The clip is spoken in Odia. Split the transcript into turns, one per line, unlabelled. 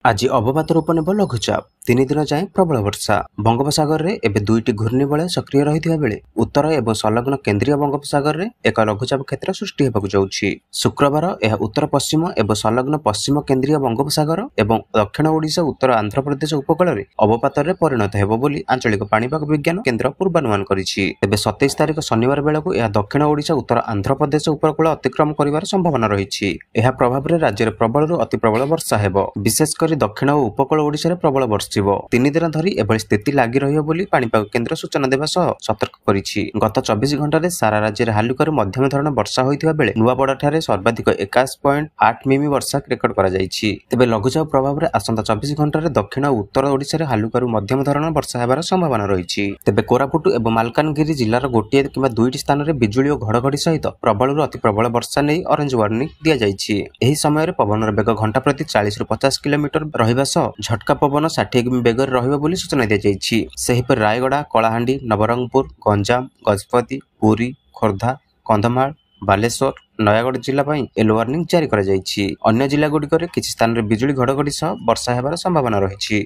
ଆଜି ଅବପାତର ଉପନେବ ଲଘୁଚାପ 3 ଦିନ ଯାଏଁ ପ୍ରବଳ ବର୍ଷା। ବଙ୍ଗୋପସାଗରରେ ଏବେ 2ଟି ଘୂର୍ଣ୍ଣିବଳୟ ସକ୍ରିୟ ରହିଥିବା ବେଳେ ଉତ୍ତର ଏବଂ ସଂଲଗ୍ନ କେନ୍ଦ୍ରୀୟ ବଙ୍ଗୋପସାଗରରେ ଏକ ଲଘୁଚାପ କ୍ଷେତ୍ର ସୃଷ୍ଟି ହେବାକୁ ଯାଉଛି। ଶୁକ୍ରବାର ଏହା ଉତ୍ତର ପଶ୍ଚିମ ଏବଂ ସଂଲଗ୍ନ ପଶ୍ଚିମ କେନ୍ଦ୍ରୀୟ ବଙ୍ଗୋପସାଗର ଏବଂ ଦକ୍ଷିଣ ଓଡ଼ିଶା ଉତ୍ତର ଆନ୍ଧ୍ରପ୍ରଦେଶ ଉପକୂଳରେ ଅବପାତରେ ପରିଣତ ହେବ ବୋଲି ଆଞ୍ଚଳିକ ପାଣିପାଗ ବିଜ୍ଞାନ କେନ୍ଦ୍ର ପୂର୍ବାନୁମାନ କରିଛି। ତେବେ 27 ତାରିଖ ଶନିବାର ବେଳକୁ ଏହା ଦକ୍ଷିଣ ଓଡ଼ିଶା ଉତ୍ତର ଆନ୍ଧ୍ରପ୍ରଦେଶ ଉପକୂଳ ଅତିକ୍ରମ କରିବାର ସମ୍ଭାବନା ରହିଛି। ଏହା ପ୍ରଭାବରେ ରାଜ୍ୟରେ ପ୍ରବଳରୁ ଅତି ପ୍ରବଳ ବର୍ଷା ହେବ। ବିଶେଷ କରି ଦକ୍ଷିଣ ଓ ଉପକୂଳ ଓଡ଼ିଶାରେ ପ୍ରବଳ ବର୍ଷିବ। 3 ଦିନ ଧରି ଏଭଳି ସ୍ଥିତି ଲାଗି ରହିବ ବୋଲି ପାଣିପାଗ କେନ୍ଦ୍ର ସୂଚନା ଦେବା ସହ ସତର୍କ କରିଛି। ଗତ 24 ଘଣ୍ଟାରେ ସାରା ରାଜ୍ୟରେ ହାଲୁକାରୁ ମଧ୍ୟମ ଧରଣର ବର୍ଷା ହୋଇଥିବା ବେଳେ ନୂଆପଡ଼ାଠାରେ ସର୍ବାଧିକ 81.8 ମିମି ବର୍ଷା ରେକର୍ଡ କରାଯାଇଛି। ତେବେ ଲଘୁଚାପ ପ୍ରଭାବରେ ଆସନ୍ତା 24 ଘଣ୍ଟାରେ ଦକ୍ଷିଣ ଓ ଉତ୍ତର ଓଡ଼ିଶାରେ ହାଲୁକାରୁ ମଧ୍ୟମ ଧରଣର ବର୍ଷା ହେବାର ସମ୍ଭାବନା ରହିଛି। ତେବେ କୋରାପୁଟ ଏବଂ ମାଲକାନଗିରି ଜିଲ୍ଲାର ଗୋଟିଏ କିମ୍ବା 2ଟି ସ୍ଥାନରେ ବିଜୁଳି ଓ ଘଡ଼ଘଡ଼ି ସହିତ ପ୍ରବଳରୁ ଅତି ପ୍ରବଳ ବର୍ଷା ନେଇ ଅରେଞ୍ଜ ୱାର୍ଣ୍ଣିଂ ଦିଆଯାଇଛି। ଏହି ସମୟରେ ପବନର ବେଗ ଘଣ୍ଟା ପ୍ରତି 40ରୁ 50 କିଲୋମିଟର ରହିବା ସହ ଝଟକା ପବନ 60 କିମି ବେଗରେ ରହିବ ବୋଲି ସୂଚନା ଦିଆଯାଇଛି। ସେହିପରି ରାୟଗଡ଼ା, କଳାହାଣ୍ଡି, ନବରଙ୍ଗପୁର, ଗଞ୍ଜାମ, ଗଜପତି, ପୁରୀ, ଖୋର୍ଦ୍ଧା, କନ୍ଧମାଳ, ବାଲେଶ୍ୱର, ନୟାଗଡ଼ ଜିଲ୍ଲା ପାଇଁ ୟେଲୋ ୱାର୍ଣ୍ଣିଂ ଜାରି କରାଯାଇଛି। ଅନ୍ୟ ଜିଲ୍ଲାଗୁଡ଼ିକରେ କିଛି ସ୍ଥାନରେ ବିଜୁଳି ଘଡ଼ଘଡ଼ି ସହ ବର୍ଷା ହେବାର ସମ୍ଭାବନା ରହିଛି।